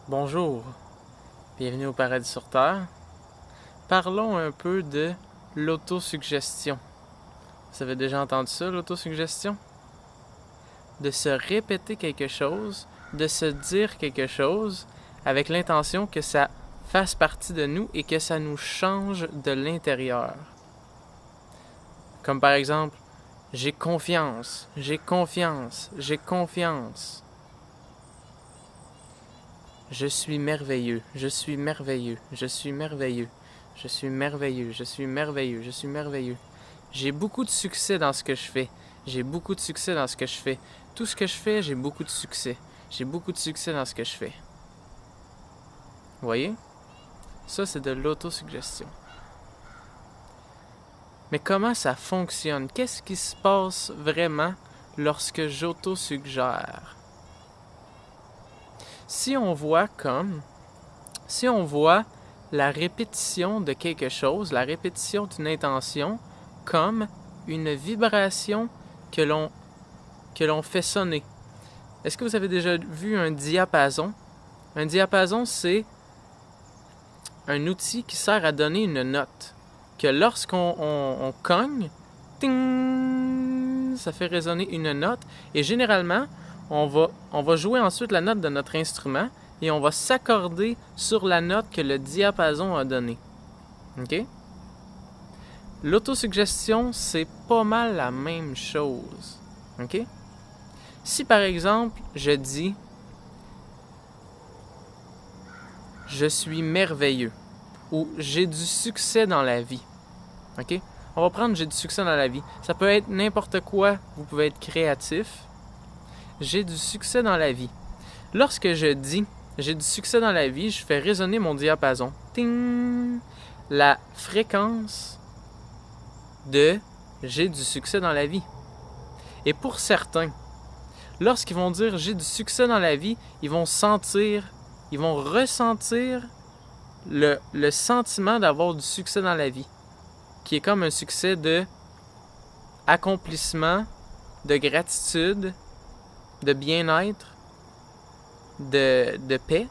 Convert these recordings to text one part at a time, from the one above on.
Bonjour, bienvenue au Paradis sur Terre. Parlons un peu de l'autosuggestion. Vous avez déjà entendu ça, l'autosuggestion? De se répéter quelque chose, de se dire quelque chose avec l'intention que ça fasse partie de nous et que ça nous change de l'intérieur. Comme par exemple, j'ai confiance, j'ai confiance, j'ai confiance. Je suis merveilleux, je suis merveilleux, je suis merveilleux, je suis merveilleux, je suis merveilleux, je suis merveilleux. J'ai beaucoup de succès dans ce que je fais. J'ai beaucoup de succès dans ce que je fais. Tout ce que je fais, j'ai beaucoup de succès. J'ai beaucoup de succès dans ce que je fais. Vous voyez? Ça, c'est de l'autosuggestion. Mais comment ça fonctionne? Qu'est-ce qui se passe vraiment lorsque j'autosuggère? Si on voit la répétition de quelque chose, la répétition d'une intention, comme une vibration que l'on fait sonner. Est-ce que vous avez déjà vu un diapason? Un diapason, c'est un outil qui sert à donner une note. Que lorsqu'on cogne, ting, ça fait résonner une note. Et généralement, on va jouer ensuite la note de notre instrument et on va s'accorder sur la note que le diapason a donnée. OK? L'autosuggestion, c'est pas mal la même chose. OK? Si par exemple, je dis « Je suis merveilleux » ou « J'ai du succès dans la vie ». OK? On va prendre « J'ai du succès dans la vie ». Ça peut être n'importe quoi. Vous pouvez être créatif. J'ai du succès dans la vie. Lorsque je dis « J'ai du succès dans la vie », je fais résonner mon diapason. Ting! La fréquence de « J'ai du succès dans la vie ». Et pour certains, lorsqu'ils vont dire « J'ai du succès dans la vie », ils vont ressentir le sentiment d'avoir du succès dans la vie, qui est comme un succès de accomplissement, de gratitude, de bien-être, de paix.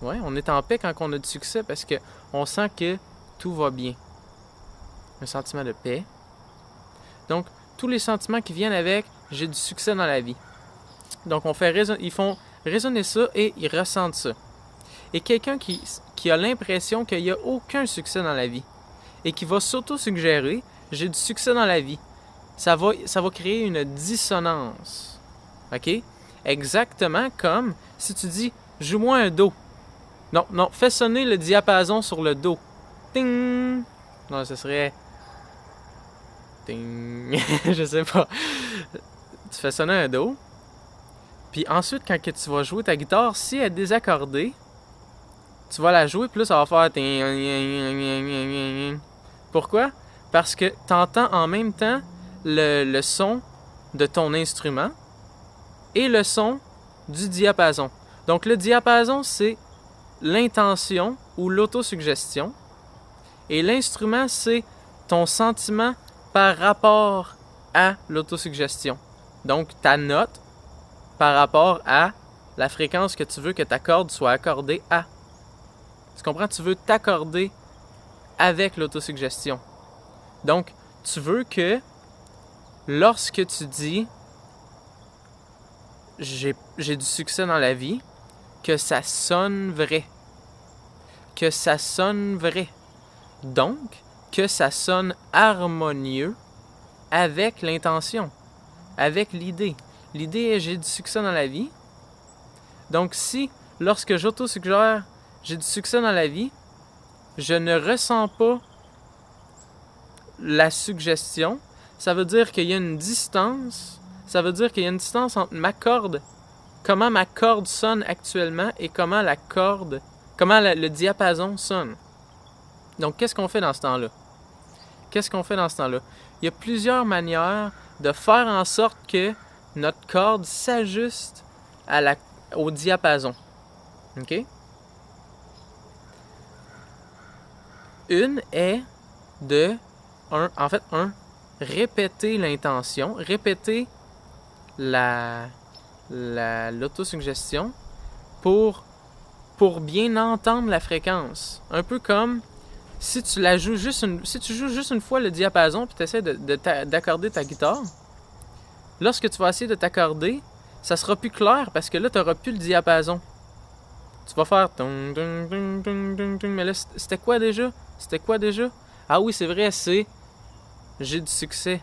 Ouais, on est en paix quand on a du succès parce qu'on sent que tout va bien. Un sentiment de paix. Donc, tous les sentiments qui viennent avec « j'ai du succès dans la vie ». Donc, ils font résonner ça et ils ressentent ça. Et quelqu'un qui a l'impression qu'il n'y a aucun succès dans la vie et qui va s'auto-suggérer « j'ai du succès dans la vie », ça va créer une dissonance. OK? Exactement comme si tu dis « joue-moi un do ». Non, fais sonner le diapason sur le do. Ting! Non, ce serait... Ting! Je sais pas. Tu fais sonner un do. Puis ensuite, quand tu vas jouer ta guitare, si elle est désaccordée, tu vas la jouer, puis là, ça va faire... Pourquoi? Parce que tu entends en même temps le son de ton instrument et le son du diapason. Donc, le diapason, c'est l'intention ou l'autosuggestion. Et l'instrument, c'est ton sentiment par rapport à l'autosuggestion. Donc, ta note par rapport à la fréquence que tu veux que ta corde soit accordée à. Tu comprends? Tu veux t'accorder avec l'autosuggestion. Donc, tu veux que lorsque tu dis « j'ai du succès dans la vie », que ça sonne vrai. Que ça sonne vrai. Donc, que ça sonne harmonieux avec l'intention, avec l'idée. L'idée est « j'ai du succès dans la vie ». Donc, si, lorsque j'autosuggère « j'ai du succès dans la vie », je ne ressens pas la suggestion, ça veut dire qu'il y a une distance. Ça veut dire qu'il y a une distance entre ma corde, comment ma corde sonne actuellement et comment le diapason sonne. Donc, qu'est-ce qu'on fait dans ce temps-là? Il y a plusieurs manières de faire en sorte que notre corde s'ajuste au diapason. OK? Une est répéter l'intention, répéter l'autosuggestion pour pour bien entendre la fréquence. Un peu comme si tu la joues si tu joues juste une fois le diapason puis tu essaies d'accorder ta guitare, lorsque tu vas essayer de t'accorder, ça sera plus clair parce que là, tu n'auras plus le diapason. Tu vas faire tung, tung, tung, tung, tung, tung. Mais là, c'était quoi déjà? Ah oui, c'est vrai, c'est j'ai du succès.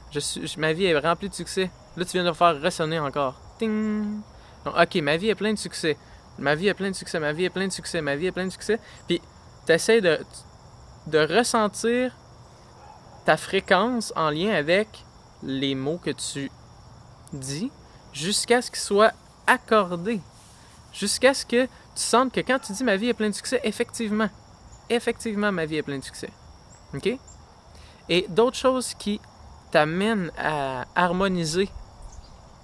Ma vie est remplie de succès. Là, tu viens de le faire ressonner encore. Ting! Donc, ok, ma vie est pleine de succès. Ma vie est pleine de succès. Puis, tu essaies de ressentir ta fréquence en lien avec les mots que tu dis jusqu'à ce qu'ils soient accordés. Jusqu'à ce que tu sentes que quand tu dis ma vie est pleine de succès, effectivement, ma vie est pleine de succès. OK? Et d'autres choses qui t'amènent à harmoniser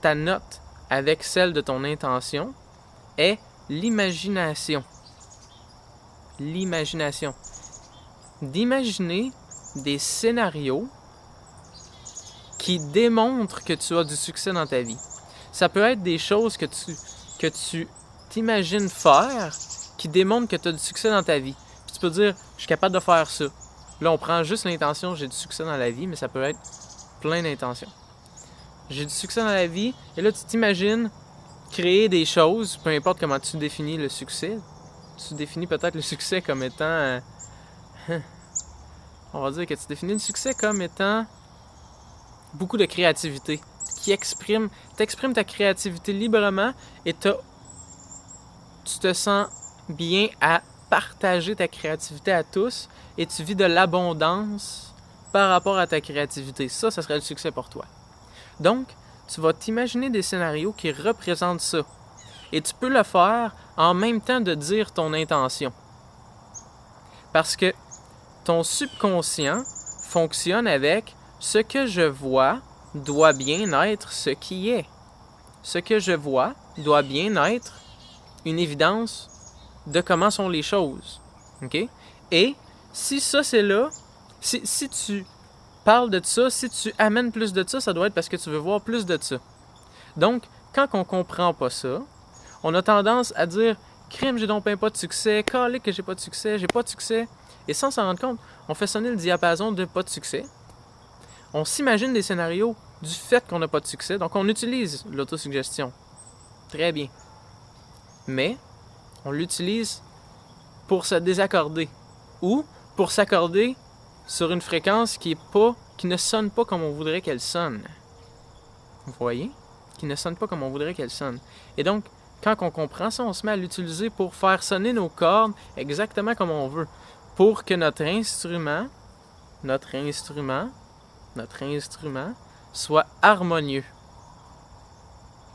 ta note avec celle de ton intention est l'imagination. D'imaginer des scénarios qui démontrent que tu as du succès dans ta vie. Ça peut être des choses que tu t'imagines faire qui démontrent que tu as du succès dans ta vie. Puis tu peux dire, je suis capable de faire ça. Là, on prend juste l'intention, j'ai du succès dans la vie, mais ça peut être plein d'intentions. J'ai du succès dans la vie, et là, tu t'imagines créer des choses, peu importe comment tu définis le succès. Tu définis peut-être le succès comme étant... on va dire que tu définis le succès comme étant beaucoup de créativité, t'exprimes ta créativité librement et tu te sens bien à partager ta créativité à tous et tu vis de l'abondance par rapport à ta créativité. Ça serait le succès pour toi. Donc, tu vas t'imaginer des scénarios qui représentent ça. Et tu peux le faire en même temps de dire ton intention. Parce que ton subconscient fonctionne avec ce que je vois doit bien être ce qui est. Ce que je vois doit bien être une évidence de comment sont les choses. OK? Et si ça c'est là, si tu parles de ça, si tu amènes plus de ça, ça doit être parce que tu veux voir plus de ça. Donc, quand on comprend pas ça, on a tendance à dire « Crime, j'ai donc pas de succès, calé que j'ai pas de succès. » Et sans s'en rendre compte, on fait sonner le diapason de pas de succès. On s'imagine des scénarios du fait qu'on n'a pas de succès, donc on utilise l'autosuggestion. Très bien. Mais, on l'utilise pour se désaccorder ou pour s'accorder sur une fréquence qui ne sonne pas comme on voudrait qu'elle sonne. Vous voyez? Qui ne sonne pas comme on voudrait qu'elle sonne. Et donc, quand on comprend ça, on se met à l'utiliser pour faire sonner nos cordes exactement comme on veut. Pour que notre instrument soit harmonieux.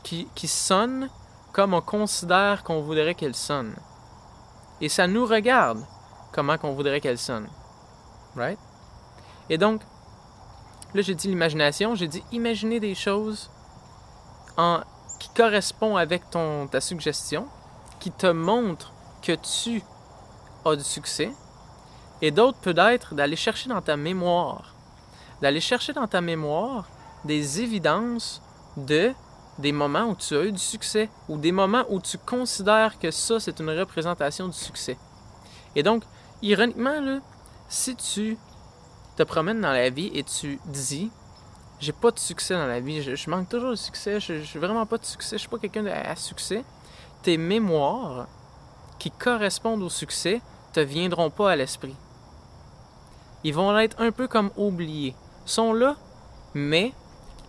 Qui sonne comme on considère qu'on voudrait qu'elle sonne. Et ça nous regarde comment qu'on voudrait qu'elle sonne. Right? Et donc, là j'ai dit l'imagination, j'ai dit imaginer des choses qui correspondent avec ta suggestion, qui te montrent que tu as du succès. Et d'autres peut être d'aller chercher dans ta mémoire. Des évidences des moments où tu as eu du succès ou des moments où tu considères que ça, c'est une représentation du succès. Et donc, ironiquement, là, si tu te promènes dans la vie et tu dis « J'ai pas de succès dans la vie, je manque toujours de succès, je suis vraiment pas de succès, je suis pas quelqu'un à succès », tes mémoires qui correspondent au succès te viendront pas à l'esprit. Ils vont être un peu comme oubliés. Ils sont là, mais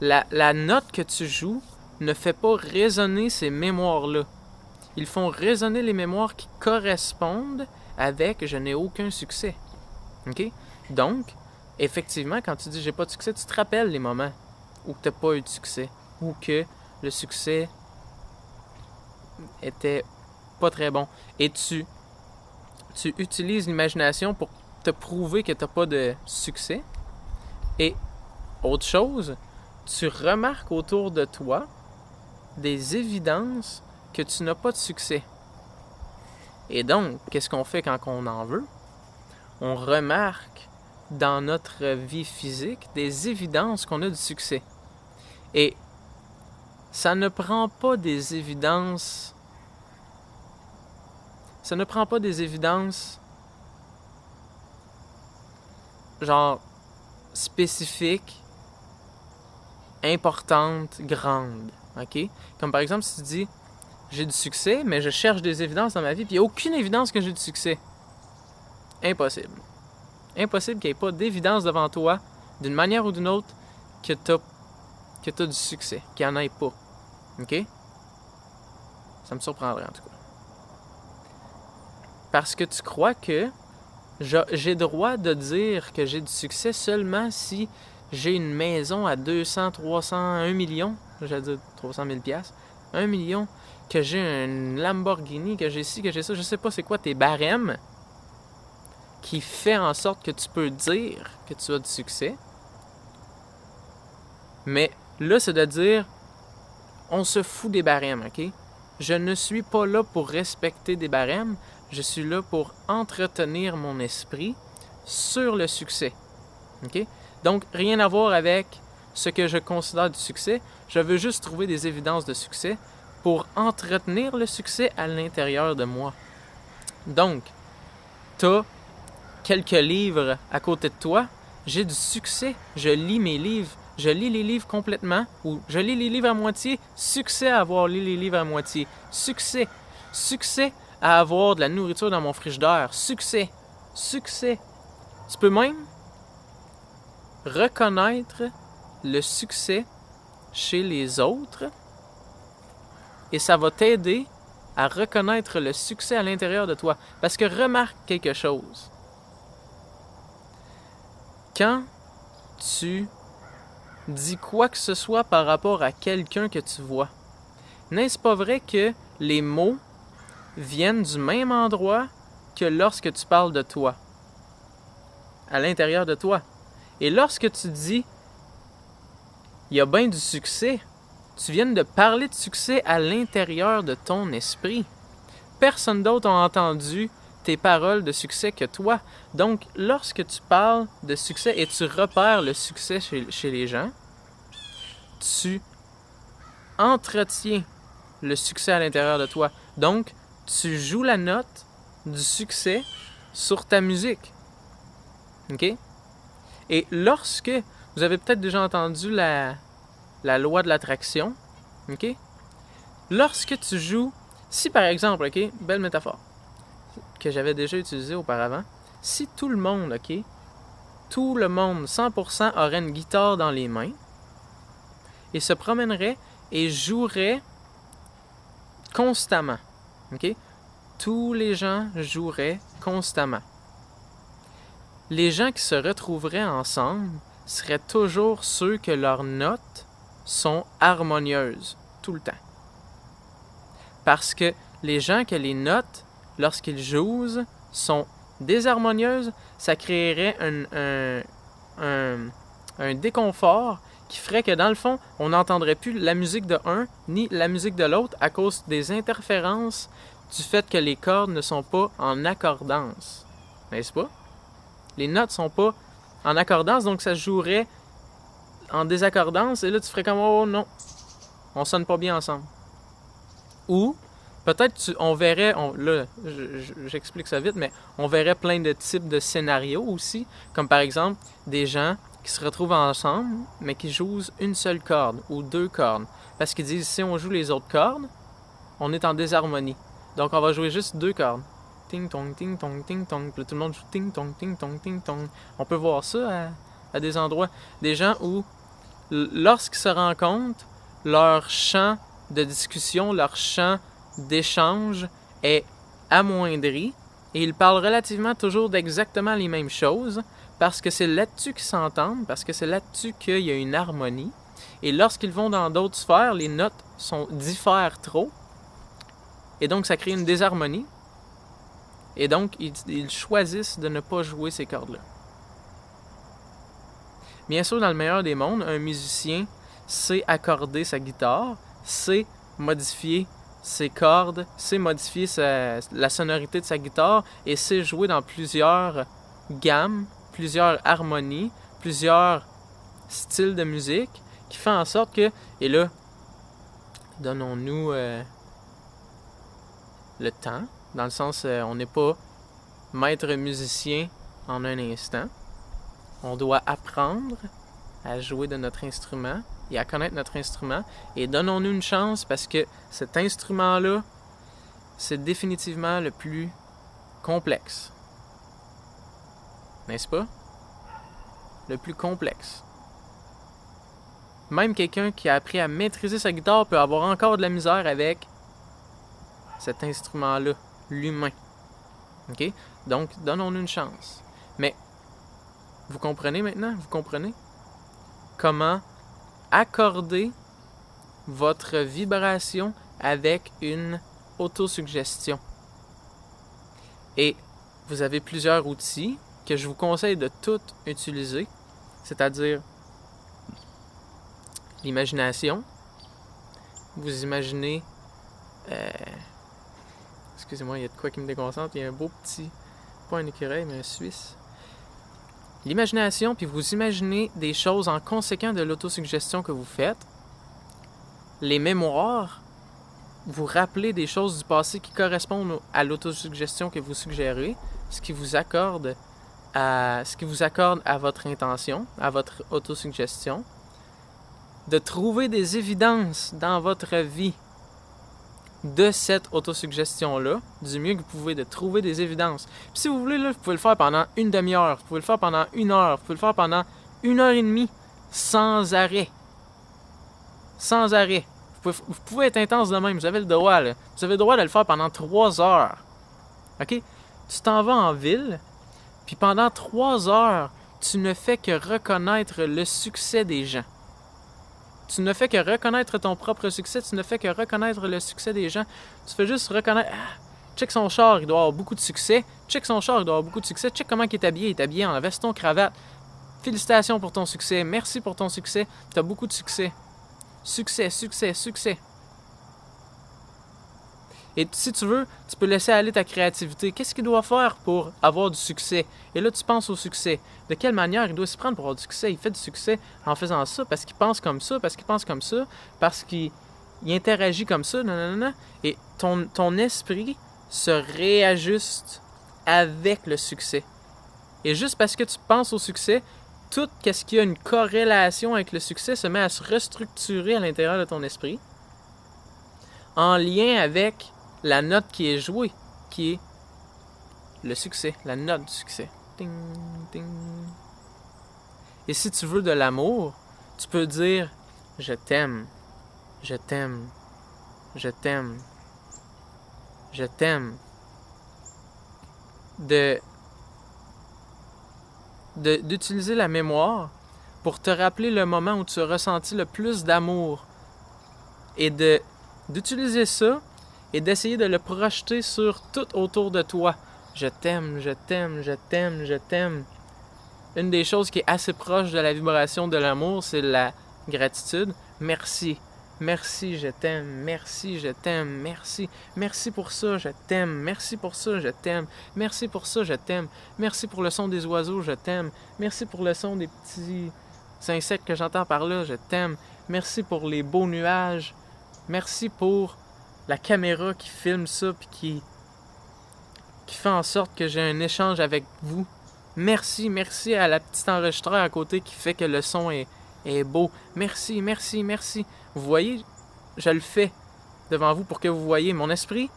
la note que tu joues ne fait pas résonner ces mémoires-là. Ils font résonner les mémoires qui correspondent avec « je n'ai aucun succès ». OK? Donc, effectivement, quand tu dis « j'ai pas de succès », tu te rappelles les moments où tu n'as pas eu de succès ou que le succès était pas très bon. Et tu utilises l'imagination pour te prouver que tu n'as pas de succès. Et autre chose, tu remarques autour de toi des évidences que tu n'as pas de succès. Et donc, qu'est-ce qu'on fait quand on en veut? On remarque dans notre vie physique des évidences qu'on a du succès. Et ça ne prend pas des évidences ça ne prend pas des évidences genre spécifiques, importantes, grandes. OK? Comme par exemple, si tu dis j'ai du succès, mais je cherche des évidences dans ma vie, puis il n'y a aucune évidence que j'ai du succès. Impossible. Impossible qu'il n'y ait pas d'évidence devant toi, d'une manière ou d'une autre, que tu as du succès, qu'il n'y en ait pas. OK? Ça me surprendrait en tout cas. Parce que tu crois que j'ai droit de dire que j'ai du succès seulement si j'ai une maison à 200, 300, 1 million, j'allais dire 300 000 $, 1 million, que j'ai une Lamborghini, que j'ai ci, que j'ai ça, je sais pas c'est quoi tes barèmes qui fait en sorte que tu peux dire que tu as du succès. Mais là, c'est de dire, on se fout des barèmes, OK? Je ne suis pas là pour respecter des barèmes, je suis là pour entretenir mon esprit sur le succès, OK? Donc, rien à voir avec ce que je considère du succès, je veux juste trouver des évidences de succès pour entretenir le succès à l'intérieur de moi. Donc, tu as quelques livres à côté de toi, j'ai du succès, je lis mes livres, je lis les livres complètement, ou je lis les livres à moitié, succès à avoir lu les livres à moitié, succès à avoir de la nourriture dans mon frigidaire, succès. Tu peux même reconnaître le succès chez les autres et ça va t'aider à reconnaître le succès à l'intérieur de toi. Parce que remarque quelque chose. Quand tu dis quoi que ce soit par rapport à quelqu'un que tu vois, n'est-ce pas vrai que les mots viennent du même endroit que lorsque tu parles de toi, à l'intérieur de toi? Et lorsque tu dis « il y a bien du succès », tu viens de parler de succès à l'intérieur de ton esprit. Personne d'autre n'a entendu tes paroles de succès que toi. Donc, lorsque tu parles de succès et tu repères le succès chez les gens, tu entretiens le succès à l'intérieur de toi. Donc, tu joues la note du succès sur ta musique. OK? Et lorsque, vous avez peut-être déjà entendu la loi de l'attraction, OK? Lorsque tu joues, si par exemple, OK, belle métaphore, que j'avais déjà utilisée auparavant, si tout le monde, OK, tout le monde, 100% aurait une guitare dans les mains et se promènerait et jouerait constamment, OK? Tous les gens joueraient constamment. Les gens qui se retrouveraient ensemble seraient toujours ceux que leurs notes sont harmonieuses tout le temps. Parce que les gens que les notes, lorsqu'ils jouent, sont désharmonieuses, ça créerait un déconfort qui ferait que dans le fond, on n'entendrait plus la musique de un ni la musique de l'autre à cause des interférences du fait que les cordes ne sont pas en accordance. N'est-ce pas? Les notes ne sont pas en accordance, donc ça jouerait en désaccordance, et là tu ferais comme « oh non, on sonne pas bien ensemble ». Ou peut-être on verrait, là j'explique ça vite, mais on verrait plein de types de scénarios aussi, comme par exemple des gens qui se retrouvent ensemble, mais qui jouent une seule corde ou deux cordes. Parce qu'ils disent si on joue les autres cordes, on est en désharmonie. Donc on va jouer juste deux cordes. Ting-tong, ting-tong, ting-tong. Puis là, tout le monde joue ting-tong, ting-tong, ting-tong. On peut voir ça à des endroits. Des gens où, lorsqu'ils se rencontrent, leur champ de discussion, leur champ d'échange est amoindri et ils parlent relativement toujours d'exactement les mêmes choses parce que c'est là-dessus qu'ils s'entendent, parce que c'est là-dessus qu'il y a une harmonie. Et lorsqu'ils vont dans d'autres sphères, les notes diffèrent trop et donc ça crée une désharmonie. Et donc, ils choisissent de ne pas jouer ces cordes-là. Bien sûr, dans le meilleur des mondes, un musicien sait accorder sa guitare, sait modifier ses cordes, sait modifier la sonorité de sa guitare et sait jouer dans plusieurs gammes, plusieurs harmonies, plusieurs styles de musique qui fait en sorte que, et là, donnons-nous le temps Dans le sens, on n'est pas maître musicien en un instant. On doit apprendre à jouer de notre instrument et à connaître notre instrument. Et donnons-nous une chance parce que cet instrument-là, c'est définitivement le plus complexe. N'est-ce pas? Le plus complexe. Même quelqu'un qui a appris à maîtriser sa guitare peut avoir encore de la misère avec cet instrument-là, l'humain. OK? Donc, donnons-nous une chance. Mais, vous comprenez maintenant? Vous comprenez? Comment accorder votre vibration avec une autosuggestion. Et vous avez plusieurs outils que je vous conseille de tous utiliser, c'est-à-dire l'imagination. Vous imaginez... excusez-moi, il y a de quoi qui me déconcentre. Il y a un beau petit... pas un écureuil, mais un Suisse. L'imagination, puis vous imaginez des choses en conséquent de l'autosuggestion que vous faites. Les mémoires, vous rappelez des choses du passé qui correspondent à l'autosuggestion que vous suggérez, ce qui vous accorde à votre intention, à votre autosuggestion. De trouver des évidences dans votre vie de cette autosuggestion-là, du mieux que vous pouvez, de trouver des évidences. Puis si vous voulez, là, vous pouvez le faire pendant une demi-heure, vous pouvez le faire pendant 1 heure, vous pouvez le faire pendant 1h30, sans arrêt. Sans arrêt. Vous pouvez être intense de même, vous avez le droit, là. Vous avez le droit de le faire pendant 3 heures. OK? Tu t'en vas en ville, puis pendant 3 heures, tu ne fais que reconnaître le succès des gens. Tu ne fais que reconnaître ton propre succès, tu ne fais que reconnaître le succès des gens. Tu fais juste reconnaître... Ah, check son char, il doit avoir beaucoup de succès. Check son char, il doit avoir beaucoup de succès. Check comment il est habillé. Il est habillé en veston, cravate. Félicitations pour ton succès. Merci pour ton succès. Tu as beaucoup de succès. Succès, succès, succès. Et si tu veux, tu peux laisser aller ta créativité. Qu'est-ce qu'il doit faire pour avoir du succès? Et là, tu penses au succès. De quelle manière il doit s'y prendre pour avoir du succès? Il fait du succès en faisant ça, parce qu'il pense comme ça, parce qu'il pense comme ça, parce qu'il interagit comme ça, nanana. Et ton esprit se réajuste avec le succès. Et juste parce que tu penses au succès, tout ce qui a une corrélation avec le succès se met à se restructurer à l'intérieur de ton esprit, en lien avec la note qui est jouée, qui est le succès, la note du succès. Ding, ding. Et si tu veux de l'amour, tu peux dire « Je t'aime, je t'aime, je t'aime, je t'aime ». D'utiliser la mémoire pour te rappeler le moment où tu as ressenti le plus d'amour et d'utiliser ça et d'essayer de le projeter sur tout autour de toi. Je t'aime, je t'aime, je t'aime, je t'aime. Une des choses qui est assez proche de la vibration de l'amour, c'est la gratitude. Merci, merci, je t'aime, merci, je t'aime, merci. Merci pour ça, je t'aime, merci pour ça, je t'aime, merci pour ça, je t'aime, merci pour le son des oiseaux, je t'aime, merci pour le son des petits insectes que j'entends par là, je t'aime, merci pour les beaux nuages, merci pour la caméra qui filme ça puis qui fait en sorte que j'ai un échange avec vous. Merci, merci à la petite enregistreur à côté qui fait que le son est beau. Merci, merci, merci. Vous voyez, je le fais devant vous pour que vous voyez. Mon esprit,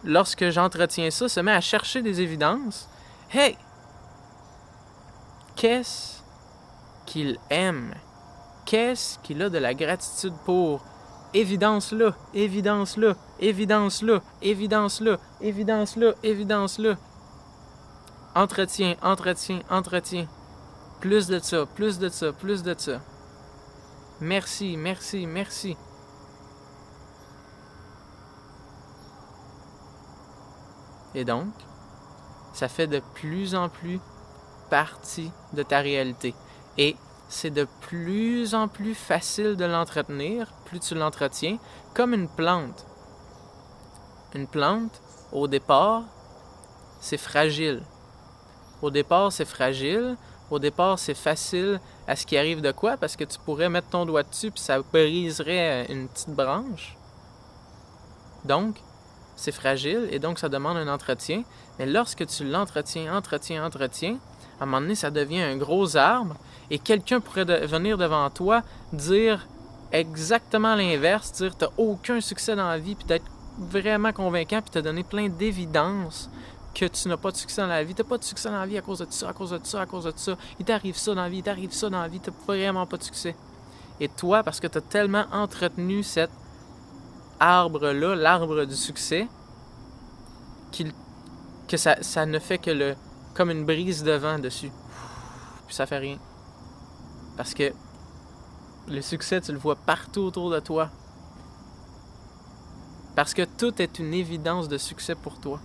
lorsque j'entretiens ça, se met à chercher des évidences. Hey! Qu'est-ce qu'il aime? Qu'est-ce qu'il a de la gratitude pour? Évidence-là, évidence-là, évidence-là, évidence-là, évidence-là, évidence-là. Entretien, entretien, entretien. Plus de ça, plus de ça, plus de ça. Merci, merci, merci. Et donc, ça fait de plus en plus partie de ta réalité. Et c'est de plus en plus facile de l'entretenir, plus tu l'entretiens, comme une plante. Une plante, au départ, c'est fragile. Au départ, c'est fragile. Au départ, c'est facile à ce qui arrive de quoi? Parce que tu pourrais mettre ton doigt dessus puis ça briserait une petite branche. Donc, c'est fragile et donc ça demande un entretien. Mais lorsque tu l'entretiens, à un moment donné, ça devient un gros arbre et quelqu'un pourrait venir devant toi dire exactement l'inverse, dire t'as aucun succès dans la vie, puis d'être vraiment convaincant, puis te donner plein d'évidences que tu n'as pas de succès dans la vie. T'as pas de succès dans la vie à cause de ça, à cause de ça, à cause de ça. Il t'arrive ça dans la vie, t'as vraiment pas de succès. Et toi, parce que t'as tellement entretenu cet arbre-là, l'arbre du succès, que ça ne fait que comme une brise de vent dessus. Puis ça fait rien. Parce que le succès, tu le vois partout autour de toi. Parce que tout est une évidence de succès pour toi.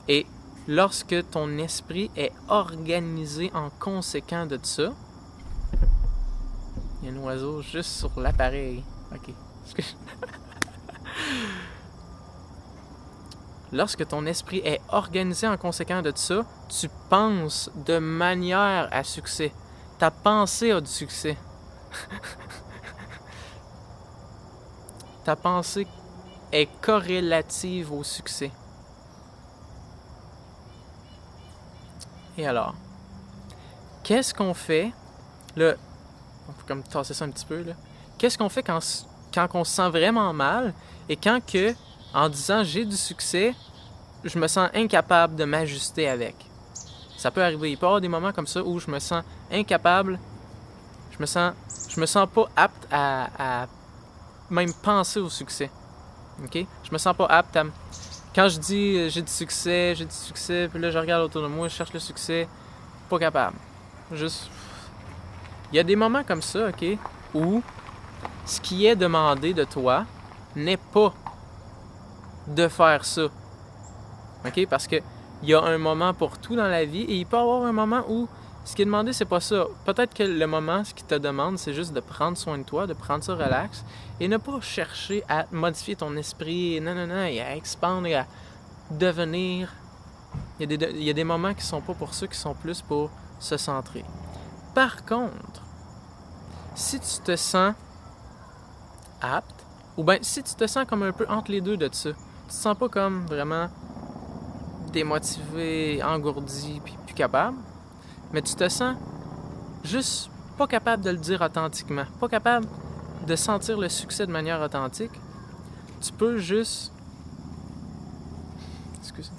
Et lorsque ton esprit est organisé en conséquent de ça, il y a un oiseau juste sur l'appareil. Ok. Lorsque ton esprit est organisé en conséquent de ça, tu penses de manière à succès. Ta pensée a du succès. Ta pensée est corrélative au succès. Et alors, qu'est-ce qu'on fait? Là, on peut comme tasser ça un petit peu. Là. Qu'est-ce qu'on fait quand on se sent vraiment mal et quand que, en disant j'ai du succès, je me sens incapable de m'ajuster avec? Ça peut arriver. Il peut y avoir des moments comme ça où je me sens incapable, je me sens pas apte à même penser au succès. OK? Je me sens pas apte à... Quand je dis j'ai du succès, puis là je regarde autour de moi, je cherche le succès, pas capable. Juste... Il y a des moments comme ça, OK, où ce qui est demandé de toi n'est pas de faire ça. OK? Parce que il y a un moment pour tout dans la vie et il peut y avoir un moment où ce qui est demandé, c'est pas ça. Peut-être que le moment, ce qui te demande, c'est juste de prendre soin de toi, de prendre ça relax et ne pas chercher à modifier ton esprit, et à expandre et à devenir. Il y a des moments qui sont pas pour ça, qui sont plus pour se centrer. Par contre, si tu te sens apte, ou bien si tu te sens comme un peu entre les deux de ça, tu te sens pas comme vraiment démotivé, engourdi, puis plus capable, mais tu te sens juste pas capable de le dire authentiquement, pas capable de sentir le succès de manière authentique, tu peux juste... Excusez.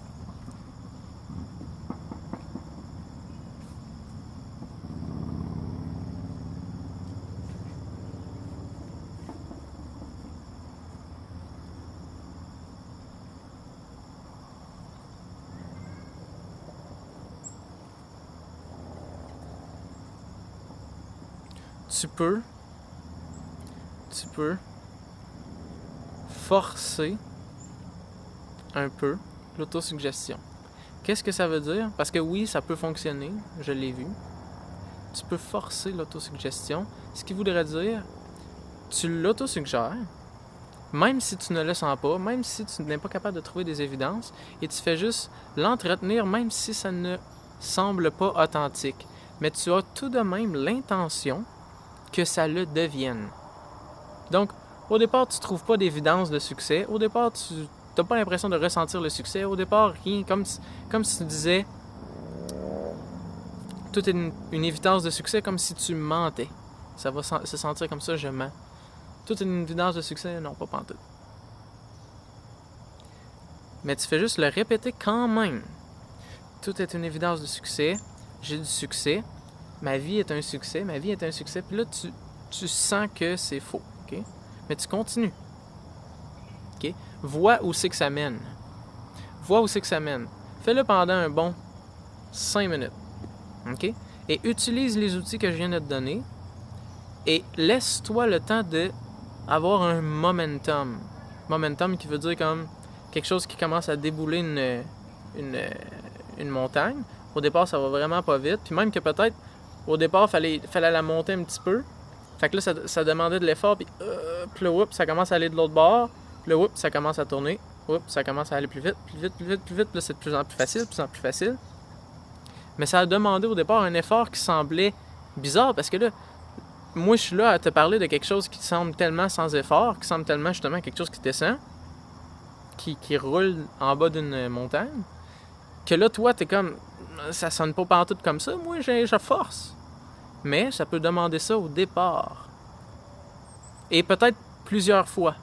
Tu peux forcer un peu l'autosuggestion. Qu'est-ce que ça veut dire? Parce que oui, ça peut fonctionner, je l'ai vu. Tu peux forcer l'autosuggestion, ce qui voudrait dire, tu l'autosuggères, même si tu ne le sens pas, même si tu n'es pas capable de trouver des évidences, et tu fais juste l'entretenir, même si ça ne semble pas authentique. Mais tu as tout de même l'intention que ça le devienne. Donc, au départ, tu ne trouves pas d'évidence de succès. Au départ, tu n'as pas l'impression de ressentir le succès. Au départ, rien. Comme si tu disais, tout est une évidence de succès, comme si tu mentais. Ça va se sentir comme ça, je mens. Tout est une évidence de succès, non, pas pantoute. Mais tu fais juste le répéter quand même. Tout est une évidence de succès. J'ai du succès. Ma vie est un succès. Puis là, tu sens que c'est faux. Okay? Mais tu continues. Okay? Vois où c'est que ça mène. Fais-le pendant un bon 5 minutes. Okay? Et utilise les outils que je viens de te donner. Et laisse-toi le temps d'avoir un momentum. Momentum qui veut dire comme quelque chose qui commence à débouler une montagne. Au départ, ça va vraiment pas vite. Puis même que peut-être, au départ, fallait la monter un petit peu. Fait que là, ça demandait de l'effort. Puis là, ça commence à aller de l'autre bord. Puis là, ça commence à tourner. Ça commence à aller plus vite. Puis là, c'est de plus en plus facile. Mais ça a demandé au départ un effort qui semblait bizarre. Parce que là, moi, je suis là à te parler de quelque chose qui semble tellement sans effort, qui semble tellement justement quelque chose qui descend. qui roule en bas d'une montagne, que là, toi, t'es comme, ça sonne pas pantoute comme ça, moi, je force. Mais ça peut demander ça au départ. Et peut-être plusieurs fois.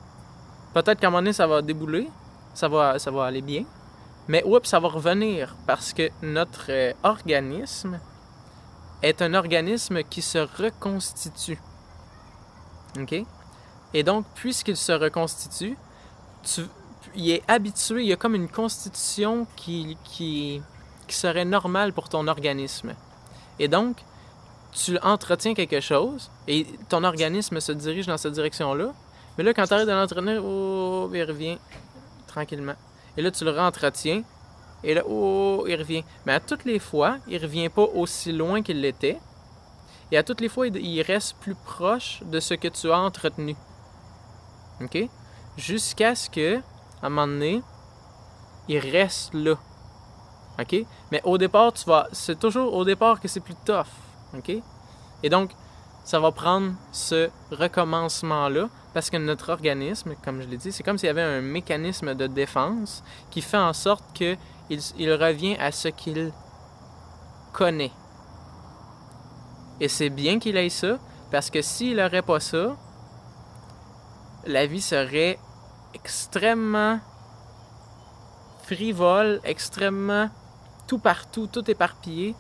Peut-être qu'à un moment donné, ça va débouler, ça va aller bien, mais oups, ça va revenir parce que notre organisme est un organisme qui se reconstitue. OK? Et donc, puisqu'il se reconstitue, il est habitué, il y a comme une constitution qui serait normale pour ton organisme. Et donc, tu entretiens quelque chose et ton organisme se dirige dans cette direction-là. Mais là, quand tu arrêtes de l'entretenir, oh, il revient tranquillement. Et là, tu le re-entretiens. Et là, oh, il revient. Mais à toutes les fois, il ne revient pas aussi loin qu'il l'était. Et à toutes les fois, il reste plus proche de ce que tu as entretenu. OK? Jusqu'à ce que, à un moment donné, il reste là. OK? Mais au départ, c'est toujours au départ que c'est plus tough. OK? Et donc, ça va prendre ce recommencement-là parce que notre organisme, comme je l'ai dit, c'est comme s'il y avait un mécanisme de défense qui fait en sorte qu'il revient à ce qu'il connaît. Et c'est bien qu'il ait ça parce que s'il n'aurait pas ça, la vie serait extrêmement frivole, extrêmement tout partout, tout éparpillé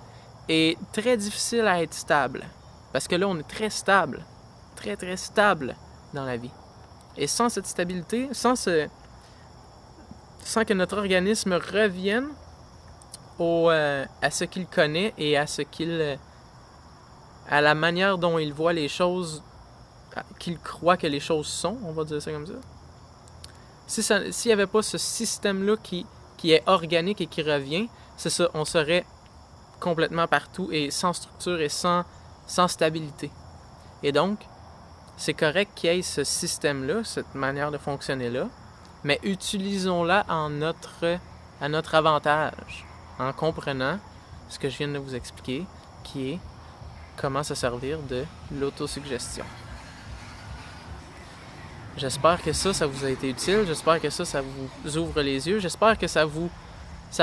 et très difficile à être stable. Parce que là, on est très stable, très très stable dans la vie. Et sans cette stabilité, sans que notre organisme revienne à ce qu'il connaît et à la manière dont il voit les choses, qu'il croit que les choses sont, on va dire ça comme ça. S'il n'y avait pas ce système-là qui est organique et qui revient, c'est ça, on serait complètement partout et sans structure et sans stabilité. Et donc, c'est correct qu'il y ait ce système-là, cette manière de fonctionner-là, mais utilisons-la à notre avantage, en comprenant ce que je viens de vous expliquer, qui est comment se servir de l'autosuggestion. J'espère que ça vous a été utile, j'espère que ça vous ouvre les yeux, j'espère que ça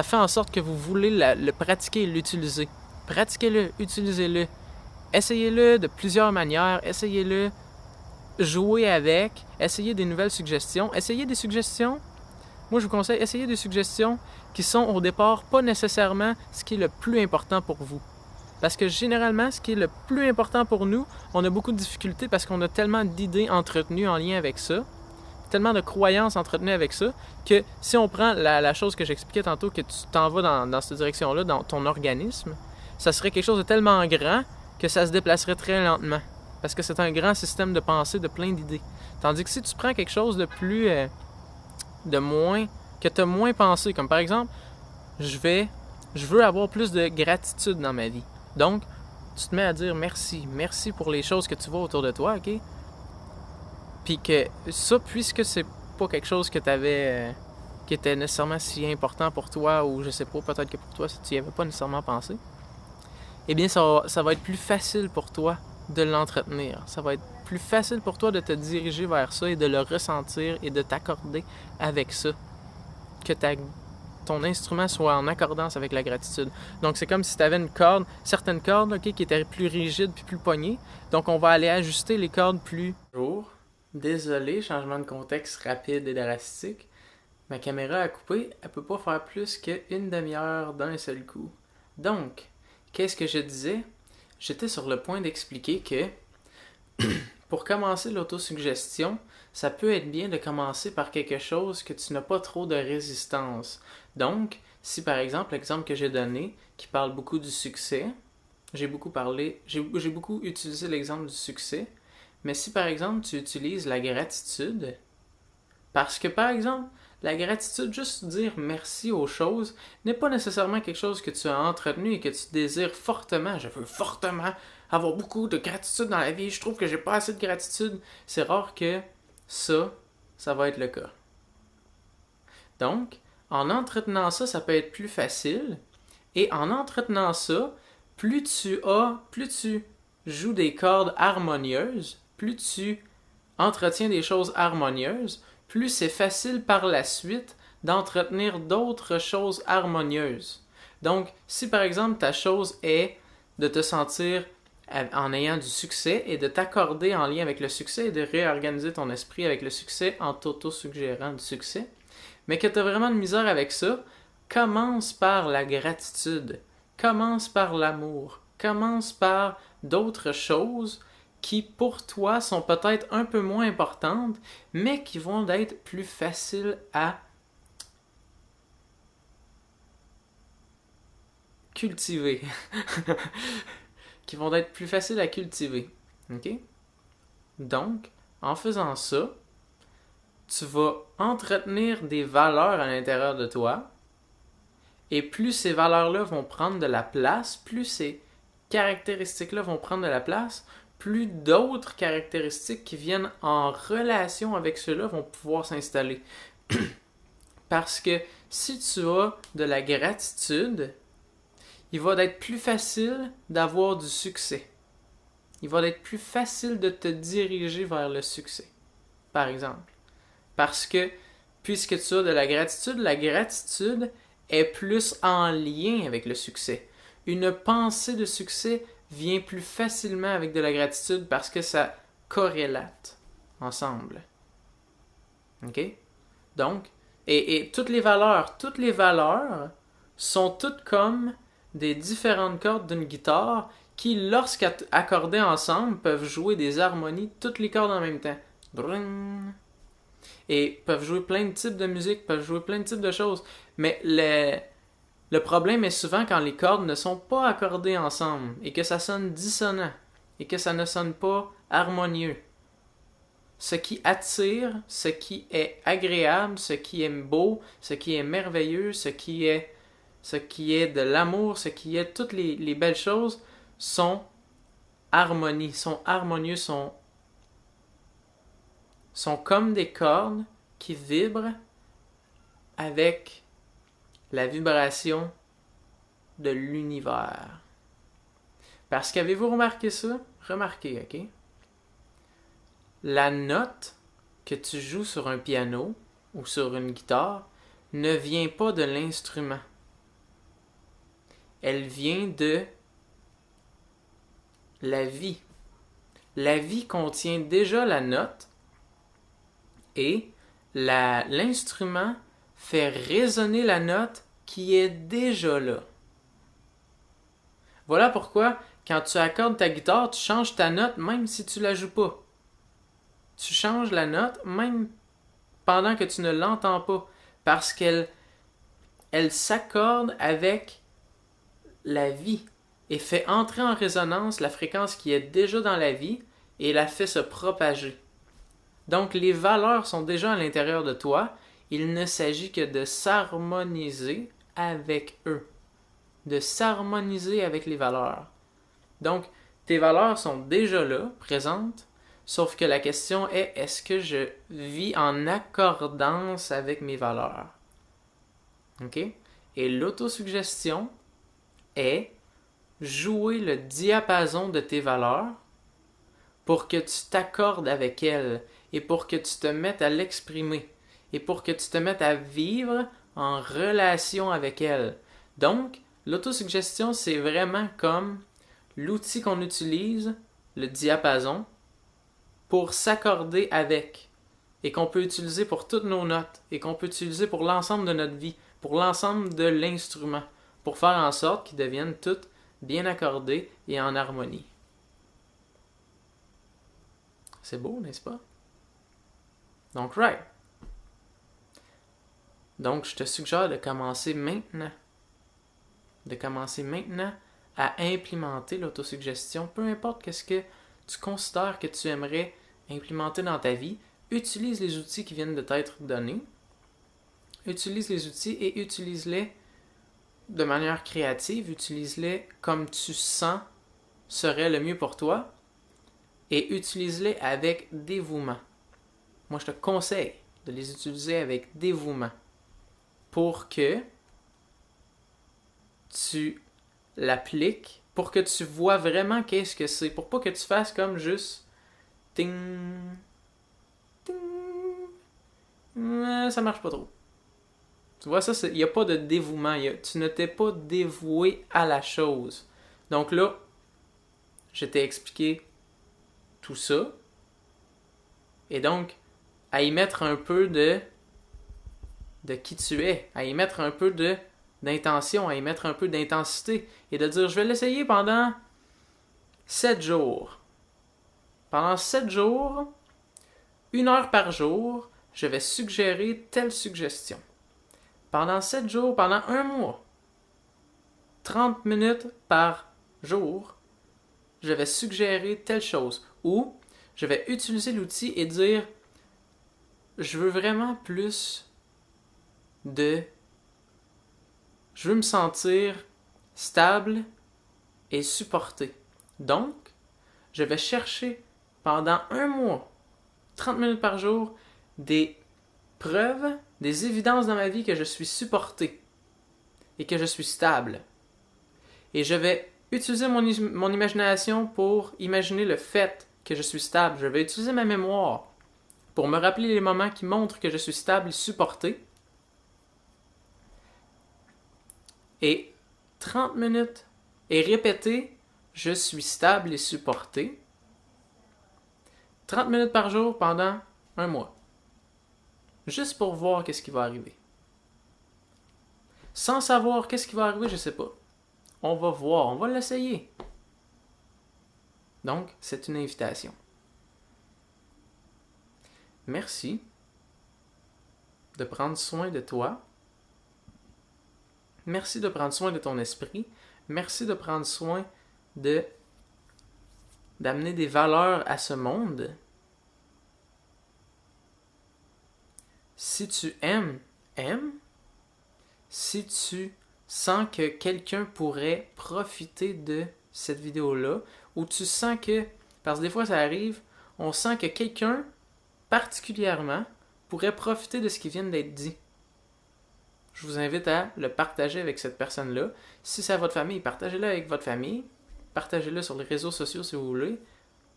fait en sorte que vous voulez le pratiquer et l'utiliser. Pratiquez-le, utilisez-le. Essayez-le de plusieurs manières, essayez-le, jouez avec, essayez des nouvelles suggestions, essayez des suggestions. Moi, je vous conseille, essayez des suggestions qui sont au départ pas nécessairement ce qui est le plus important pour vous. Parce que généralement, ce qui est le plus important pour nous, on a beaucoup de difficultés parce qu'on a tellement d'idées entretenues en lien avec ça, tellement de croyances entretenues avec ça, que si on prend la chose que j'expliquais tantôt, que tu t'en vas dans cette direction-là, dans ton organisme, ça serait quelque chose de tellement grand que ça se déplacerait très lentement. Parce que c'est un grand système de pensée de plein d'idées. Tandis que si tu prends quelque chose de plus... que tu as moins pensé, comme par exemple, je veux avoir plus de gratitude dans ma vie. Donc, tu te mets à dire merci pour les choses que tu vois autour de toi, OK? Puis que ça, puisque c'est pas quelque chose que tu avais, qui était nécessairement si important pour toi, ou je sais pas, peut-être que pour toi, tu n'y avais pas nécessairement pensé, eh bien, ça va être plus facile pour toi de l'entretenir. Ça va être plus facile pour toi de te diriger vers ça et de le ressentir et de t'accorder avec ça. Que ton instrument soit en accordance avec la gratitude. Donc, c'est comme si tu avais certaines cordes, OK, qui étaient plus rigides puis plus poignées. Donc, on va aller ajuster les cordes plus... Bonjour. Désolé, changement de contexte rapide et drastique. Ma caméra a coupé, elle peut pas faire plus qu'une demi-heure d'un seul coup. Donc, qu'est-ce que je disais? J'étais sur le point d'expliquer que pour commencer l'autosuggestion, ça peut être bien de commencer par quelque chose que tu n'as pas trop de résistance. Donc, si par exemple, l'exemple que j'ai donné, qui parle beaucoup du succès, j'ai beaucoup utilisé l'exemple du succès, mais si par exemple tu utilises la gratitude, parce que par exemple, la gratitude, juste dire merci aux choses, n'est pas nécessairement quelque chose que tu as entretenu et que tu désires fortement. Je veux fortement avoir beaucoup de gratitude dans la vie. Je trouve que j'ai pas assez de gratitude. C'est rare que ça va être le cas. Donc, en entretenant ça, ça peut être plus facile. Et en entretenant ça, plus tu joues des cordes harmonieuses, plus tu entretiens des choses harmonieuses, plus c'est facile par la suite d'entretenir d'autres choses harmonieuses. Donc, si par exemple ta chose est de te sentir en ayant du succès et de t'accorder en lien avec le succès et de réorganiser ton esprit avec le succès en t'auto-suggérant du succès, mais que tu as vraiment de misère avec ça, commence par la gratitude, commence par l'amour, commence par d'autres choses qui pour toi sont peut-être un peu moins importantes, mais qui vont être plus faciles à cultiver. Qui vont être plus faciles à cultiver. OK? Donc, en faisant ça, tu vas entretenir des valeurs à l'intérieur de toi, et plus ces valeurs-là vont prendre de la place, plus ces caractéristiques-là vont prendre de la place, plus d'autres caractéristiques qui viennent en relation avec ceux-là vont pouvoir s'installer. Parce que si tu as de la gratitude, il va être plus facile d'avoir du succès. Il va être plus facile de te diriger vers le succès, par exemple. Parce que, puisque tu as de la gratitude est plus en lien avec le succès. Une pensée de succès vient plus facilement avec de la gratitude parce que ça corrélate ensemble. OK? Donc, et toutes les valeurs sont toutes comme des différentes cordes d'une guitare qui, lorsqu'accordées ensemble, peuvent jouer des harmonies, toutes les cordes en même temps. Et peuvent jouer plein de types de musique, peuvent jouer plein de types de choses. Mais le problème est souvent quand les cordes ne sont pas accordées ensemble et que ça sonne dissonant et que ça ne sonne pas harmonieux. Ce qui attire, ce qui est agréable, ce qui est beau, ce qui est merveilleux, ce qui est de l'amour, ce qui est toutes les belles choses sont harmonieux, sont comme des cordes qui vibrent avec la vibration de l'univers. Parce qu'avez-vous remarqué ça? Remarquez, ok? La note que tu joues sur un piano ou sur une guitare ne vient pas de l'instrument. Elle vient de la vie. La vie contient déjà la note et l'instrument fait résonner la note qui est déjà là. Voilà pourquoi, quand tu accordes ta guitare, tu changes ta note même si tu la joues pas. Tu changes la note même pendant que tu ne l'entends pas, parce qu'elle s'accorde avec la vie et fait entrer en résonance la fréquence qui est déjà dans la vie et la fait se propager. Donc les valeurs sont déjà à l'intérieur de toi, il ne s'agit que de s'harmoniser avec eux, de s'harmoniser avec les valeurs. Donc tes valeurs sont déjà là, présentes, sauf que la question est, est-ce que je vis en accordance avec mes valeurs? OK? Et l'autosuggestion est jouer le diapason de tes valeurs pour que tu t'accordes avec elles et pour que tu te mettes à l'exprimer et pour que tu te mettes à vivre en relation avec elles. Donc, l'autosuggestion, c'est vraiment comme l'outil qu'on utilise, le diapason, pour s'accorder avec et qu'on peut utiliser pour toutes nos notes et qu'on peut utiliser pour l'ensemble de notre vie, pour l'ensemble de l'instrument, pour faire en sorte qu'ils deviennent toutes bien accordées et en harmonie. C'est beau, n'est-ce pas? Donc, right. Donc, je te suggère de commencer maintenant. De commencer maintenant à implémenter l'autosuggestion, peu importe qu'est-ce que tu considères que tu aimerais implémenter dans ta vie. Utilise les outils qui viennent de t'être donnés. Utilise les outils et utilise-les de manière créative. Utilise-les comme tu sens serait le mieux pour toi. Et utilise-les avec dévouement. Moi, je te conseille de les utiliser avec dévouement pour que tu l'appliques, pour que tu vois vraiment qu'est-ce que c'est, pour pas que tu fasses comme juste ting, ting, ça marche pas trop. Tu vois, ça, il n'y a pas de dévouement. Tu ne t'es pas dévoué à la chose. Donc là, je t'ai expliqué tout ça. Et donc, à y mettre un peu de qui tu es, à y mettre un peu d'intention, à y mettre un peu d'intensité. Et de dire, je vais l'essayer pendant 7 jours. Pendant 7 jours, 1 heure par jour, je vais suggérer telle suggestion. Pendant 7 jours, pendant 1 mois, 30 minutes par jour, je vais suggérer telle chose. Ou je vais utiliser l'outil et dire, je veux vraiment plus de... Je veux me sentir stable et supporté. Donc, je vais chercher pendant 1 mois, 30 minutes par jour, des preuves, des évidences dans ma vie que je suis supporté et que je suis stable. Et je vais utiliser mon imagination pour imaginer le fait que je suis stable. Je vais utiliser ma mémoire pour me rappeler les moments qui montrent que je suis stable et supporté. Et 30 minutes et répéter je suis stable et supporté 30 minutes par jour pendant 1 mois. Juste pour voir qu'est-ce qui va arriver. Sans savoir qu'est-ce qui va arriver, je ne sais pas. On va voir, on va l'essayer. Donc, c'est une invitation. Merci de prendre soin de toi. Merci de prendre soin de ton esprit. Merci de prendre soin d'amener des valeurs à ce monde. Si tu aimes, aime. Si tu sens que quelqu'un pourrait profiter de cette vidéo-là, ou tu sens que, parce que des fois ça arrive, on sent que quelqu'un, particulièrement, pourrait profiter de ce qui vient d'être dit. Je vous invite à le partager avec cette personne-là. Si c'est à votre famille, partagez-le avec votre famille. Partagez-le sur les réseaux sociaux si vous voulez.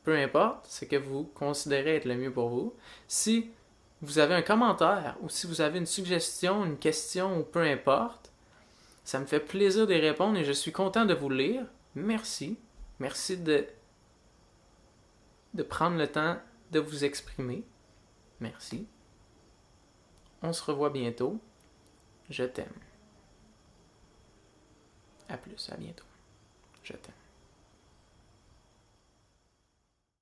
Peu importe, ce que vous considérez être le mieux pour vous. Si vous avez un commentaire ou si vous avez une suggestion, une question ou peu importe, ça me fait plaisir d'y répondre et je suis content de vous lire. Merci. Merci de prendre le temps de vous exprimer. Merci. On se revoit bientôt. Je t'aime. À plus, à bientôt. Je t'aime.